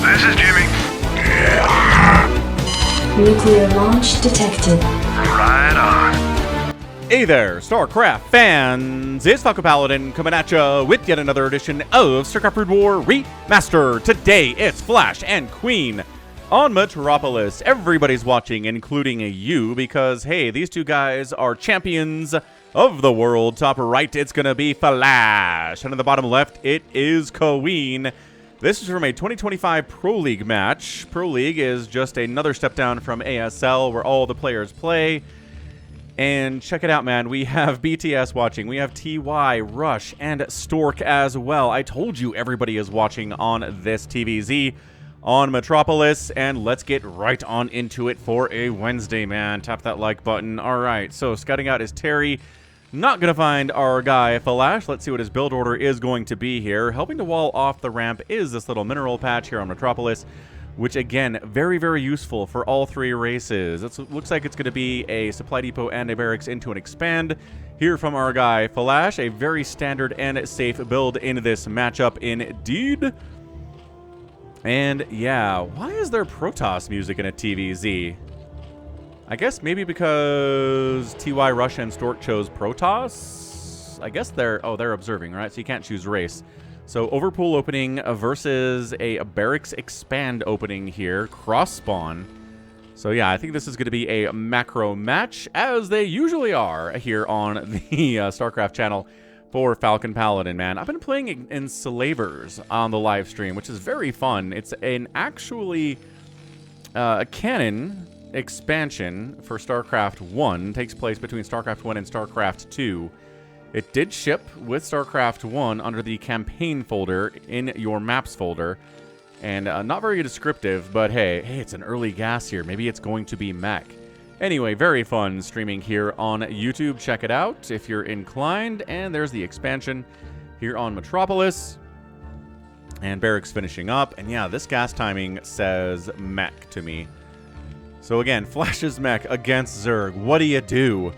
This is Jimmy. Nuclear launch detected. Right on. Hey there, StarCraft fans! It's Falcon Paladin coming at ya with yet another edition of StarCraft Brood War Remaster. Today, it's Flash and Queen on Metalopolis. Everybody's watching, including you, because, hey, these two guys are champions of the world. Top right, it's gonna be Flash. And on the bottom left, it is Queen. This is from a 2025 Pro League match. Pro League is just another step down from ASL, where all the players play. And check it out, man. We have BTS watching. We have TY, Rush, and Stork as well. I told you everybody is watching on this TVZ on Metropolis. And let's get right on into it for a Wednesday, man. Tap that like button. All right, so scouting out is Terry. Not going to find our guy, Flash. Let's see what his build order is going to be here. Helping to wall off the ramp is this little mineral patch here on Metropolis, which, again, very, very useful for all three races. It looks like it's going to be a supply depot and a barracks into an expand here from our guy, Flash. A very standard and safe build in this matchup indeed. And, yeah, why is there Protoss music in a TVZ? I guess maybe because TY, Rush, and Stork chose Protoss? I guess they're observing, right? So you can't choose race. So overpool opening versus a barracks expand opening here. Cross spawn. So yeah, I think this is going to be a macro match, as they usually are here on the StarCraft channel for Falcon Paladin, man. I've been playing Enslavers on the live stream, which is very fun. It's an actually a canon expansion for StarCraft 1. Takes place between StarCraft 1 and StarCraft 2. It did ship with StarCraft 1 under the campaign folder in your maps folder. And not very descriptive, but hey, it's an early gas here. Maybe it's going to be mech. Anyway, very fun streaming here on YouTube. Check it out if you're inclined. And there's the expansion here on Metropolis. And barracks finishing up. And yeah, this gas timing says mech to me. So again, Flash's mech against Zerg. What do you do?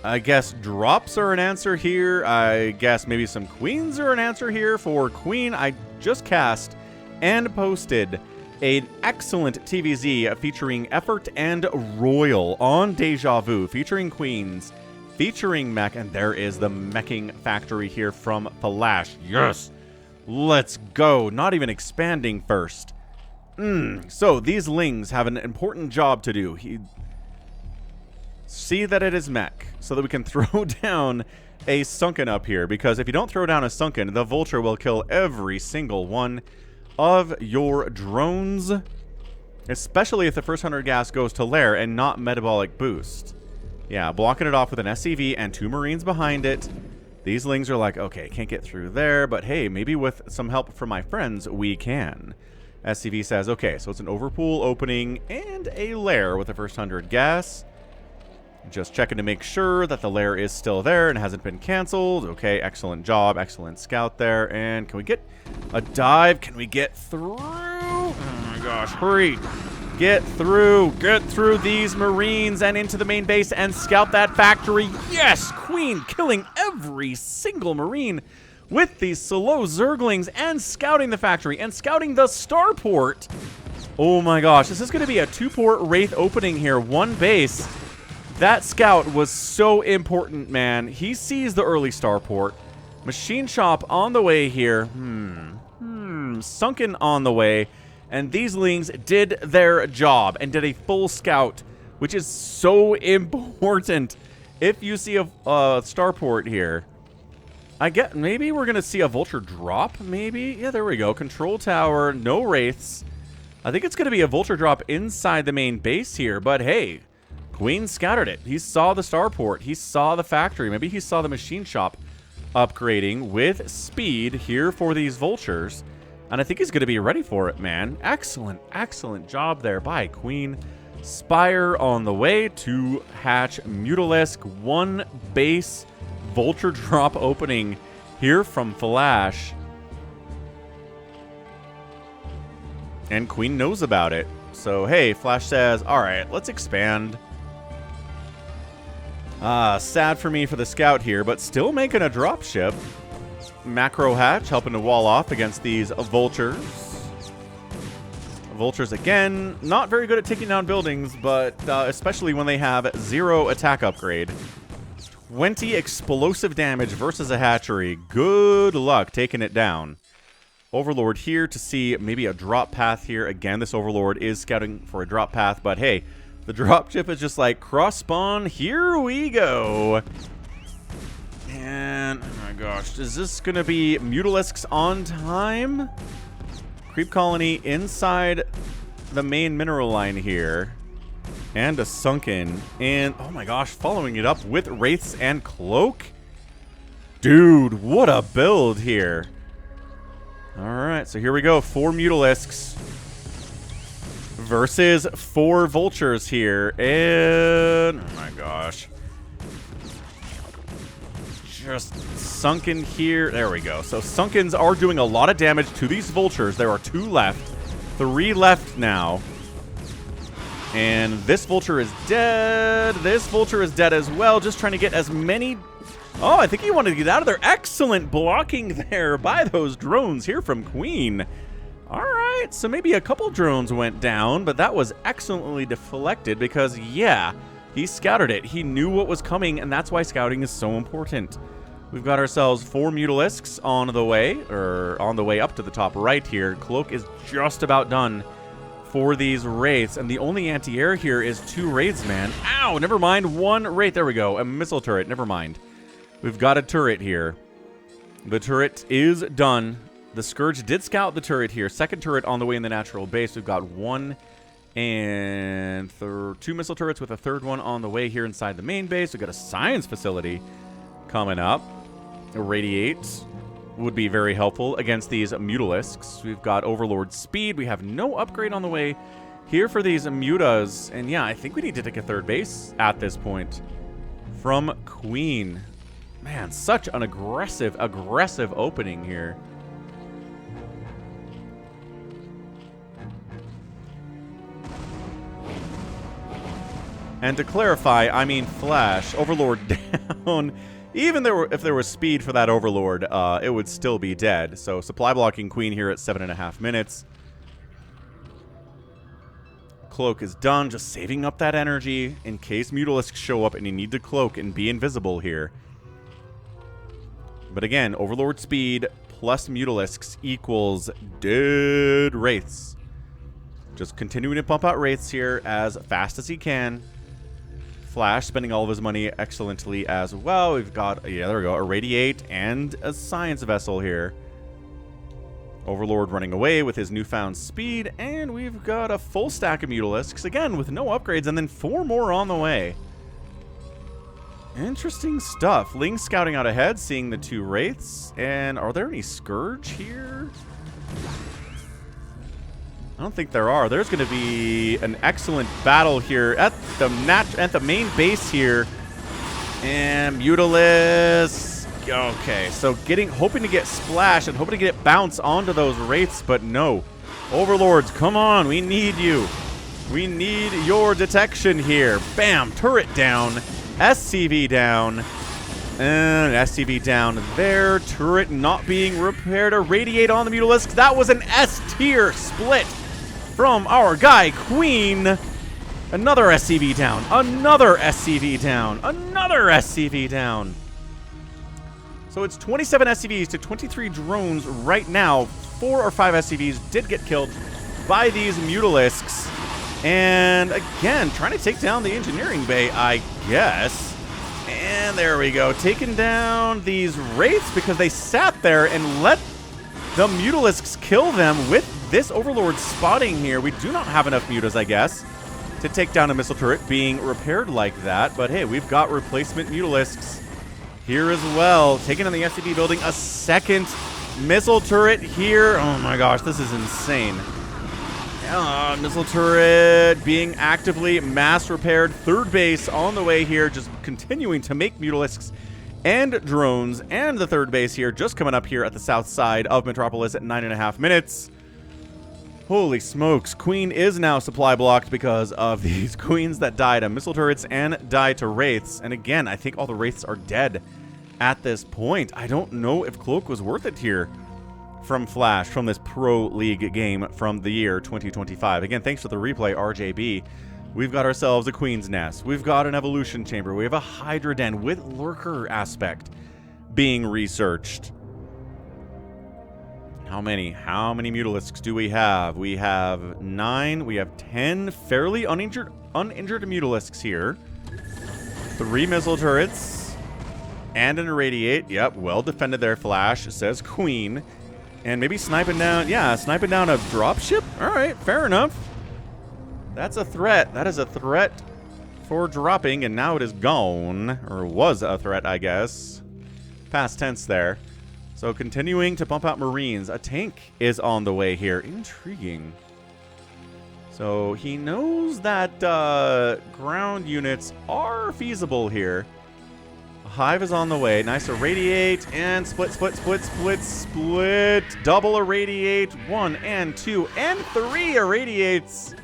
I guess drops are an answer here. I guess maybe some queens are an answer here. For Queen, I just cast and posted an excellent TVZ featuring Effort and Royal on Deja Vu, featuring queens, featuring mech, and there is the meching factory here from Flash. Yes! Let's go. Not even expanding first. So these lings have an important job to do. See that it is mech, so that we can throw down a sunken up here, because if you don't throw down a sunken, the vulture will kill every single one of your drones, especially if the first 100 gas goes to lair and not metabolic boost. Yeah, blocking it off with an SCV and 2 Marines behind it. These lings are like, okay, can't get through there, but hey, maybe with some help from my friends, we can. SCV says, okay, so it's an overpool opening and a lair with the first 100 gas. Just checking to make sure that the lair is still there and hasn't been canceled. Okay, excellent job. Excellent scout there. And can we get a dive? Can we get through? Oh my gosh, hurry. Get through these Marines and into the main base and scout that factory. Yes, Queen killing every single Marine with these slow Zerglings and scouting the factory and scouting the starport. Oh my gosh, this is going to be a 2-port Wraith opening here. 1 base. That scout was so important, man. He sees the early starport. Machine shop on the way here. Sunken on the way. And these lings did their job and did a full scout, which is so important. If you see a starport here, I get maybe we're going to see a vulture drop, maybe? Yeah, there we go. Control tower, no wraiths. I think it's going to be a vulture drop inside the main base here, but hey, Queen scouted it. He saw the starport. He saw the factory. Maybe he saw the machine shop upgrading with speed here for these vultures. And I think he's going to be ready for it, man. Excellent, excellent job there by Queen. Spire on the way to hatch Mutalisk. 1 base vulture drop opening here from Flash. And Queen knows about it. So, hey, Flash says, all right, let's expand. Sad for me for the scout here, but still making a drop ship. Macro hatch helping to wall off against these vultures. Vultures again, not very good at taking down buildings, but especially when they have 0 attack upgrade. 20 explosive damage versus a hatchery. Good luck taking it down. Overlord here to see maybe a drop path here. Again, this Overlord is scouting for a drop path, but hey, the drop ship is just like cross spawn. Here we go. And oh my gosh, is this gonna be Mutalisks on time? Creep colony inside the main mineral line here. And a sunken. And oh my gosh, following it up with Wraiths and Cloak. Dude, what a build here. Alright, so here we go. 4 Mutalisks versus 4 Vultures here. And oh my gosh. Just sunken here. There we go. So Sunkens are doing a lot of damage to these Vultures. There are 2 left. 3 left now. And this Vulture is dead. This Vulture is dead as well. Just trying to get as many... Oh, I think he wanted to get out of there. Excellent blocking there by those drones here from Queen. All right, so maybe a couple drones went down, but that was excellently deflected because, yeah, he scouted it. He knew what was coming, and that's why scouting is so important. We've got ourselves 4 Mutalisks on the way, or on the way up to the top right here. Cloak is just about done for these Wraiths, and the only anti-air here is 2 Wraiths, man. Ow, never mind, 1 Wraith. There we go, a missile turret, never mind. We've got a turret here. The turret is done. The Scourge did scout the turret here. Second turret on the way in the natural base. We've got 1 and 2 missile turrets with a third one on the way here inside the main base. We've got a science facility coming up. Irradiate would be very helpful against these Mutalisks. We've got Overlord Speed. We have no upgrade on the way here for these Mutas. And yeah, I think we need to take a third base at this point from Queen. Man, such an aggressive opening here. And to clarify, I mean Flash. Overlord down. Even if there was speed for that Overlord, it would still be dead. So supply blocking Queen here at 7.5 minutes. Cloak is done, just saving up that energy in case Mutalisks show up and you need to cloak and be invisible here. But again, Overlord speed plus Mutalisks equals dead Wraiths. Just continuing to pump out Wraiths here as fast as he can. Flash spending all of his money excellently as well. We've got, yeah, there we go, Irradiate and a Science Vessel here. Overlord running away with his newfound speed, and we've got a full stack of Mutalisks, again, with no upgrades, and then 4 more on the way. Interesting stuff. Ling scouting out ahead, seeing the 2 Wraiths, and are there any Scourge here? I don't think there are. There's going to be an excellent battle here at the main base here. And Mutalisks. Okay, so hoping to get Splash and hoping to get Bounce onto those Wraiths, but no. Overlords, come on. We need you. We need your detection here. Bam, turret down. SCV down. And SCV down there. Turret not being repaired. Irradiate on the Mutalisks. That was an S tier split from our guy, Queen. Another SCV down. Another SCV down. Another SCV down. So it's 27 SCVs to 23 drones right now. 4 or 5 SCVs did get killed by these Mutalisks. And again, trying to take down the engineering bay, I guess. And there we go. Taking down these Wraiths because they sat there and let the Mutalisks kill them with this Overlord spotting here. We do not have enough Mutas, I guess, to take down a missile turret being repaired like that. But hey, we've got replacement Mutalisks here as well. Taking on the SCV building, a second missile turret here. Oh my gosh, this is insane. Missile turret being actively mass repaired. Third base on the way here, just continuing to make Mutalisks and drones. And the third base here just coming up here at the south side of Metropolis at 9.5 minutes. Holy smokes, Queen is now supply blocked because of these Queens that died to missile turrets and died to Wraiths. And again, I think all the Wraiths are dead at this point. I don't know if Cloak was worth it here. from Flash, from this Pro League game from the year 2025. Again, thanks for the replay, RJB. We've got ourselves a Queen's Nest. We've got an Evolution Chamber. We have a Hydra Den with Lurker aspect being researched. How many Mutalisks do we have? We have 9. We have 10 fairly uninjured Mutalisks here. 3 missile turrets. And an Irradiate. Yep, well defended there, Flash, says Queen. And maybe sniping down, yeah, sniping down a dropship? Alright, fair enough. That's a threat. That is a threat for dropping, and now it is gone. Or was a threat, I guess. Past tense there. So continuing to bump out Marines. A tank is on the way here. Intriguing. So he knows that ground units are feasible here. Hive is on the way. Nice Irradiate and split. Double Irradiate. 1 and 2 and 3 Irradiates.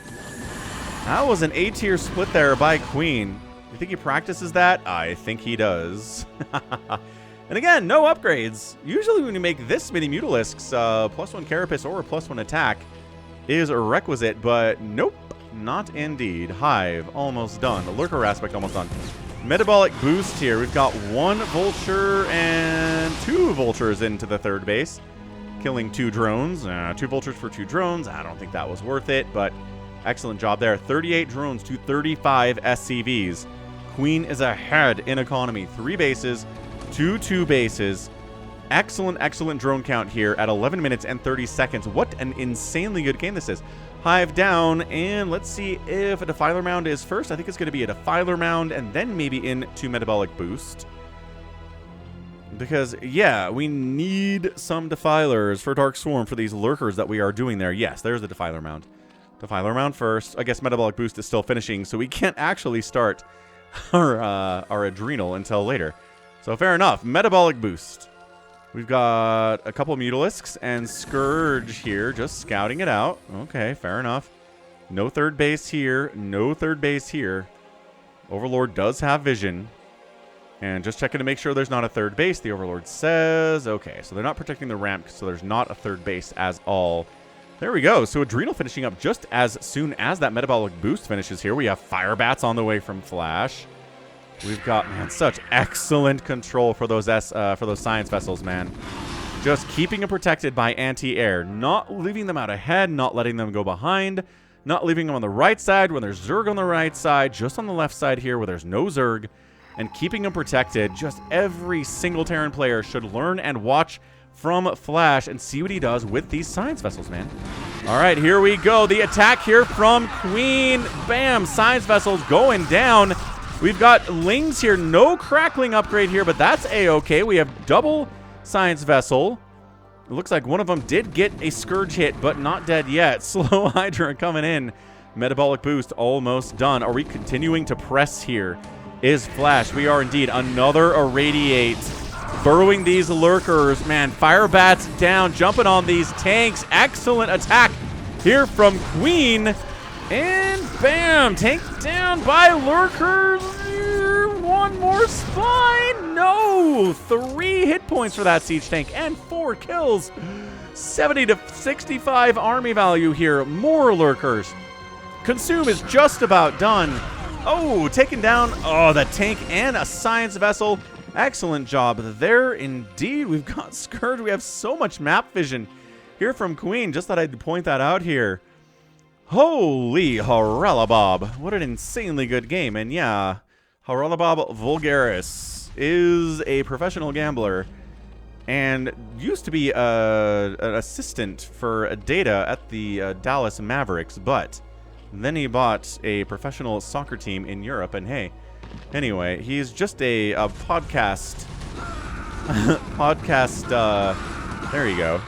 That was an A-tier split there by Queen. You think he practices that? I think he does. And again, no upgrades. Usually when you make this many Mutalisks, +1 Carapace or +1 attack is a requisite, but nope, not indeed. Hive almost done. The Lurker aspect almost done. Metabolic boost here. We've got 1 Vulture and 2 Vultures into the third base. Killing 2 drones. 2 Vultures for 2 drones. I don't think that was worth it, but excellent job there. 38 drones to 35 SCVs. Queen is ahead in economy. 3 bases, 2 bases. Excellent drone count here at 11 minutes and 30 seconds. What an insanely good game this is. Hive down, and let's see if a Defiler Mound is first. I think it's going to be a Defiler Mound, and then maybe into Metabolic Boost. Because, yeah, we need some Defilers for Dark Swarm for these Lurkers that we are doing there. Yes, there's the Defiler Mound. Defiler Mound first. I guess Metabolic Boost is still finishing, so we can't actually start our Adrenal until later. So fair enough. Metabolic Boost. We've got a couple Mutalisks and Scourge here, just scouting it out. Okay, fair enough. No third base here. No third base here. Overlord does have vision. And just checking to make sure there's not a third base. The Overlord says, okay, so they're not protecting the ramp, so there's not a third base as all. There we go. So Adrenal finishing up just as soon as that Metabolic Boost finishes here. We have Fire Bats on the way from Flash. We've got, man, such excellent control for those science vessels, man. Just keeping them protected by anti-air. Not leaving them out ahead, not letting them go behind, not leaving them on the right side when there's Zerg on the right side, just on the left side here where there's no Zerg, and keeping them protected. Just every single Terran player should learn and watch from Flash and see what he does with these science vessels, man. All right, here we go. The attack here from Queen. Bam, science vessels going down. We've got Lings here. No crackling upgrade here, but that's A-okay. We have double science vessel. It looks like one of them did get a Scourge hit, but not dead yet. Slow Hydra coming in. Metabolic Boost almost done. Are we continuing to press here? Is Flash. We are indeed. Another Irradiate. Burrowing these Lurkers. Man, Fire Bats down. Jumping on these tanks. Excellent attack here from Queen. And bam, tank down by Lurkers. 1 more spine. No, 3 hit points for that siege tank and 4 kills. 70 to 65 army value here. More Lurkers. Consume is just about done. Oh, taken down. Oh, the tank and a science vessel. Excellent job there indeed. We've got Scourge. We have so much map vision here from Queen. Just thought I'd point that out here. Holy Haralabob. What an insanely good game. And yeah, Haralabob Vulgaris is a professional gambler and used to be an assistant for data at the Dallas Mavericks, but then he bought a professional soccer team in Europe. And hey, anyway, he's just a podcast. There you go.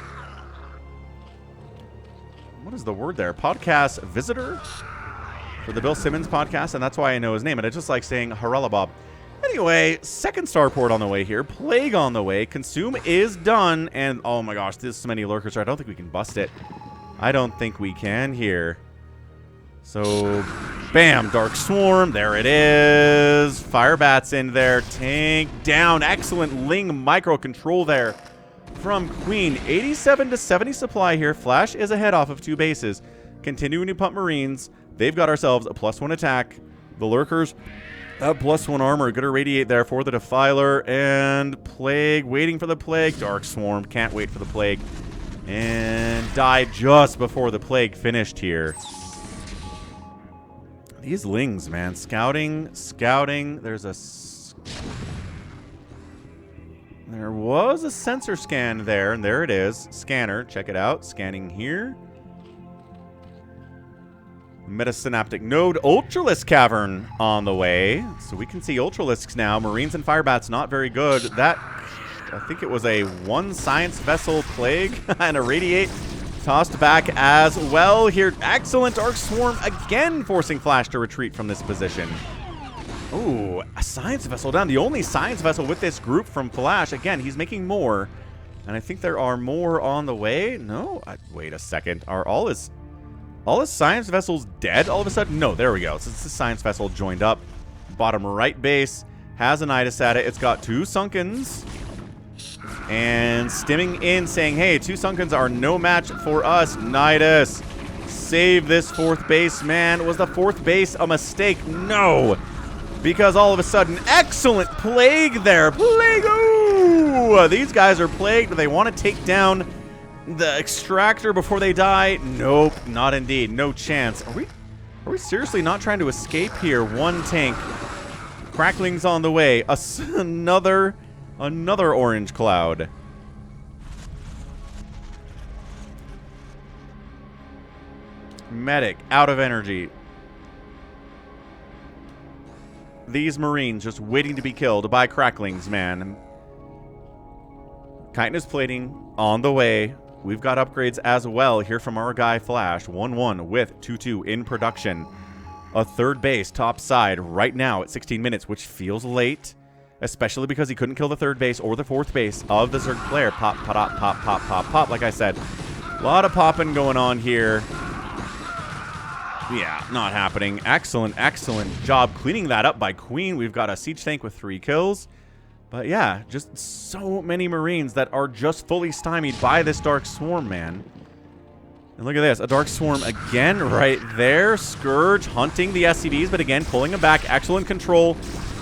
What is the word there? Podcast visitor for the Bill Simmons podcast, and that's why I know his name. And I just like saying Haralabob. Anyway, second starport on the way here. Plague on the way. Consume is done. And oh my gosh, there's so many Lurkers. I don't think we can bust it. I don't think we can here. So, bam, Dark Swarm. There it is. Fire Bats in there. Tank down. Excellent Ling micro control there from Queen. 87 to 70 supply here. Flash is ahead off of 2 bases. Continuing to pump Marines. They've got ourselves a +1 attack. The Lurkers have +1 armor. Good irradiate there for the Defiler. And Plague, waiting for the Plague. Dark Swarm, can't wait for the Plague. And died just before the Plague finished here. These Lings, man. Scouting. There was a sensor scan there, and there it is. Scanner, check it out. Scanning here. Metasynaptic node. Ultralisk Cavern on the way. So we can see Ultralisks now. Marines and Firebats not very good. That, I think it was a 1 Science Vessel Plague and a Radiate. Tossed back as well here. Excellent Dark Swarm again, forcing Flash to retreat from this position. Ooh, a Science Vessel down. The only Science Vessel with this group from Flash. Again, he's making more. And I think there are more on the way. No? Wait a second. Are all his Science Vessels dead all of a sudden? No, there we go. Since the Science Vessel joined up. Bottom right base has an Nidus at it. It's got 2 Sunkens. And stimming in, saying, hey, 2 Sunkens are no match for us. Nidus, save this 4th base, man. Was the 4th base a mistake? No. Because all of a sudden, excellent Plague there. Plague, ooh! These guys are plagued. They want to take down the Extractor before they die. Nope, not indeed. No chance. Are we seriously not trying to escape here? 1 tank. Crackling's on the way. Another orange cloud. Medic, out of energy. These Marines just waiting to be killed by Cracklings, man. Chitinous plating on the way. We've got upgrades as well here from our guy Flash. 1-1 with 2-2 in production. A 3rd base top side right now at 16 minutes, which feels late. Especially because he couldn't kill the 3rd base or the 4th base of the Zerg player. Pop, pop, pop, pop, pop, pop. Like I said, a lot of popping going on here. Yeah, not happening. Excellent job cleaning that up by Queen. We've got a siege tank with 3 kills. But yeah, just so many Marines that are just fully stymied by this Dark Swarm, man. And look at this, a Dark Swarm again right there. Scourge hunting the SCVs, but again, pulling them back. Excellent control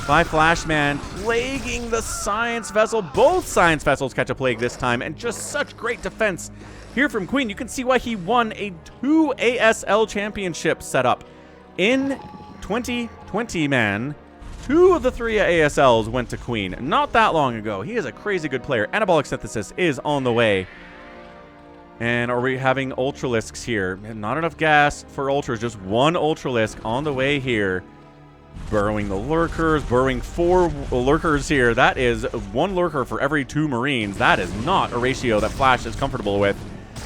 by Flashman, plaguing the Science Vessel. Both Science Vessels catch a plague this time, and just such great defense here from Queen. You can see why he won a 2 ASL championship setup in 2020, man. 2 of the 3 ASLs went to Queen not that long ago. He is a crazy good player. Anabolic Synthesis is on the way. And are we having Ultralisks here? Not enough gas for Ultras, just 1 Ultralisk on the way here. Burrowing the Lurkers, burrowing 4 Lurkers here. That is 1 Lurker for every 2 Marines. That is not a ratio that Flash is comfortable with.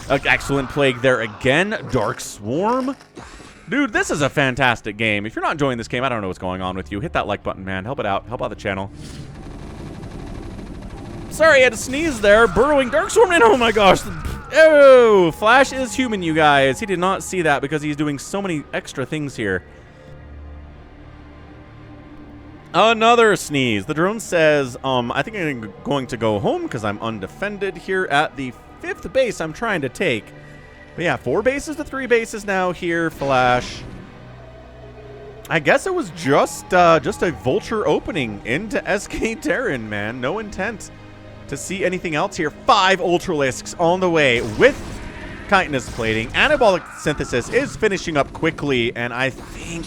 Excellent Plague there again. Dark Swarm. Dude, this is a fantastic game. If you're not enjoying this game, I don't know what's going on with you. Hit that like button, man. Help it out. Help out the channel. Sorry, I had to sneeze there. Burrowing Dark Swarm, and oh my gosh. Oh, Flash is human, you guys. He did not see that because he's doing so many extra things here. Another sneeze. The drone says, I think I'm going to go home because I'm undefended here at the 5th base I'm trying to take. But yeah, 4 bases to 3 bases now here, Flash. I guess it was just a vulture opening into SK Terran, man. No intent to see anything else here. 5 Ultralisks on the way with chitinous plating. Anabolic Synthesis is finishing up quickly, and I think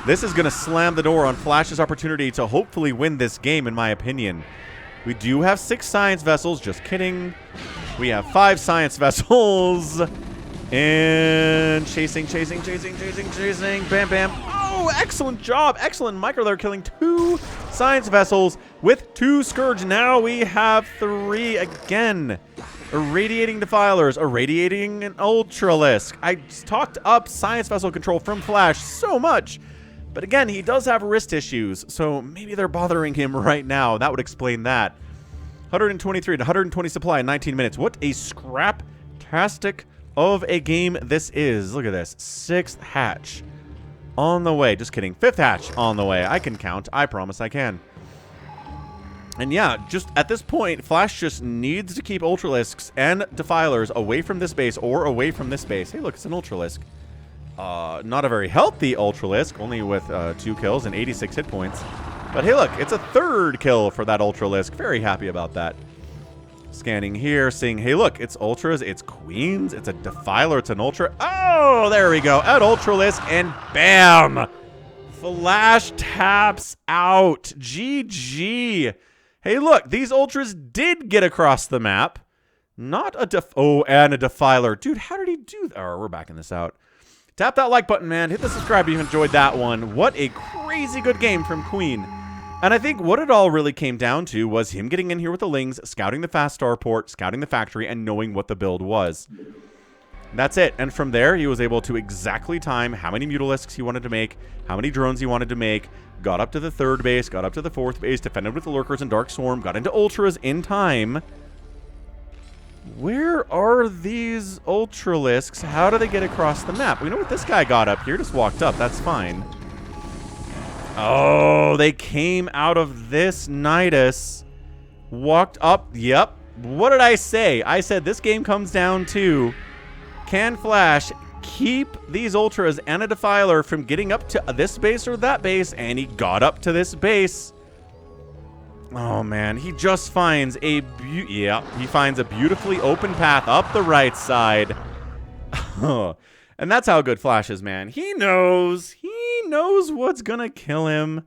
this is going to slam the door on Flash's opportunity to hopefully win this game, in my opinion. We do have 6 Science Vessels. Just kidding. We have 5 Science Vessels. And chasing. Bam, bam. Oh, excellent job. Excellent micro there, killing 2 Science Vessels with 2 Scourge. Now we have 3 again. Irradiating Defilers, irradiating an Ultralisk. I talked up Science Vessel control from Flash so much. But again, he does have wrist issues, so maybe they're bothering him right now. That would explain that. 123 to 120 supply in 19 minutes. What a scrap-tastic of a game this is. Look at this. 6th hatch on the way. Just kidding. 5th hatch on the way. I can count. I promise I can. And yeah, just at this point, Flash just needs to keep Ultralisks and Defilers away from this base or away from this base. Hey, look, it's an Ultralisk. Not a very healthy Ultralisk, only with 2 kills and 86 hit points. But hey, look, it's a 3rd kill for that Ultralisk. Very happy about that. Scanning here, seeing, hey, look, it's Ultras, it's Queens, it's a Defiler, it's an Ultra. Oh, there we go. An Ultralisk, and bam! Flash taps out. GG. Hey, look, these Ultras did get across the map. Not a and a Defiler. Dude, how did he do that? Oh, we're backing this out. Tap that like button, man. Hit the subscribe if you enjoyed that one. What a crazy good game from Queen. And I think what it all really came down to was him getting in here with the Lings, scouting the fast starport, scouting the factory, and knowing what the build was. That's it. And from there, he was able to exactly time how many Mutalisks he wanted to make, how many drones he wanted to make, got up to the 3rd base, got up to the 4th base, defended with the Lurkers and Dark Swarm, got into Ultras in time. Where are these Ultralisks? How do they get across the map? We know what this guy got up here. Just walked up. That's fine. Oh, they came out of this Nidus. Walked up. Yep. What did I say? I said this game comes down to, can Flash keep these Ultras and a Defiler from getting up to this base or that base? And he got up to this base. Oh, man. He just finds a he finds a beautifully open path up the right side. And that's how good Flash is, man. He knows what's gonna kill him.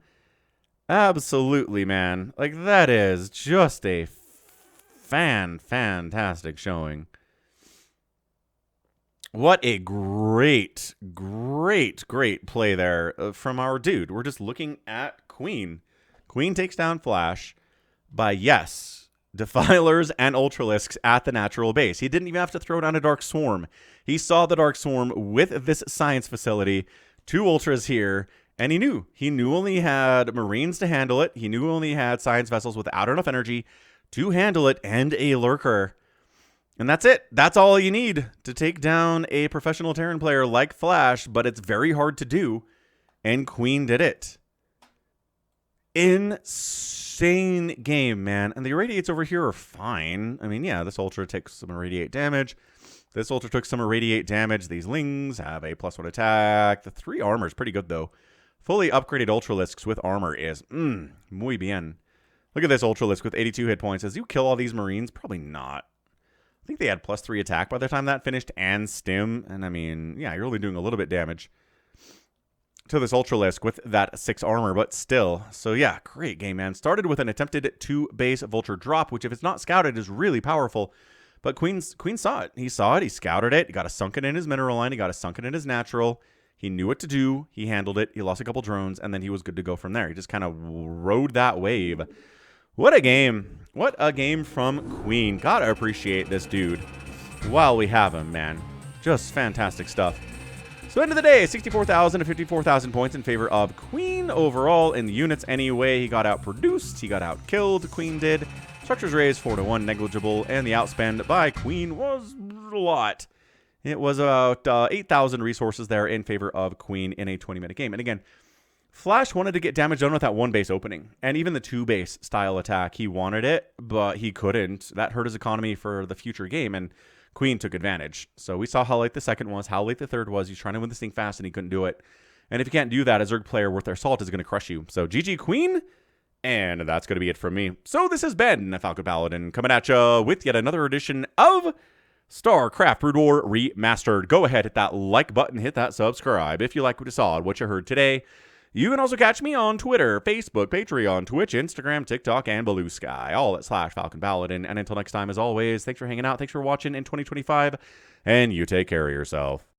Absolutely, man. Like, that is just a fantastic showing. What a great play there from our dude. We're just looking at Queen. Queen takes down Flash by, yes, Defilers and Ultralisks at the natural base. He didn't even have to throw down a Dark Swarm. He saw the Dark Swarm with this science facility, 2 Ultras here, and he knew. He knew only had Marines to handle it. He knew only had science vessels without enough energy to handle it, and a Lurker. And that's it. That's all you need to take down a professional Terran player like Flash, but it's very hard to do, and Queen did it. Insane game, man. And the irradiates over here are fine. I mean, yeah, this Ultra takes some irradiate damage. This Ultra took some irradiate damage. These Lings have a +1 attack. The 3 armor is pretty good, though. Fully upgraded Ultralisks with armor is muy bien. Look at this Ultralisk with 82 hit points. Does you kill all these Marines? Probably not. I think they had +3 attack by the time that finished, and stim. And I mean, yeah, you're only doing a little bit damage to this Ultralisk with that 6 armor, but still. So yeah, great game, man. Started with an attempted 2-base Vulture drop, which if it's not scouted is really powerful. But Queen saw it. He saw it. He scouted it. He got a sunken in his mineral line. He got a sunken in his natural. He knew what to do. He handled it. He lost a couple drones, and then he was good to go from there. He just kind of rode that wave. What a game. What a game from Queen. Gotta appreciate this dude while we have him, man. Just fantastic stuff. So end of the day, 64,000 to 54,000 points in favor of Queen overall in the units anyway. He got outproduced. He got outkilled. Queen did. Structures raised 4-1, negligible, and the outspend by Queen was a lot. It was about 8,000 resources there in favor of Queen in a 20-minute game. And again, Flash wanted to get damage done with that 1-base opening. And even the 2-base style attack, he wanted it, but he couldn't. That hurt his economy for the future game, and Queen took advantage. So we saw how late the second was, how late the third was. He's trying to win this thing fast, and he couldn't do it. And if you can't do that, a Zerg player worth their salt is going to crush you. So GG Queen, and that's going to be it from me. So this has been Falcon Paladin coming at you with yet another edition of StarCraft Brood War Remastered. Go ahead, hit that like button, hit that subscribe if you like what you saw and what you heard today. You can also catch me on Twitter, Facebook, Patreon, Twitch, Instagram, TikTok, and Blue Sky, all at /Falcon Paladin. And until next time, as always, thanks for hanging out, thanks for watching in 2025, and you take care of yourself.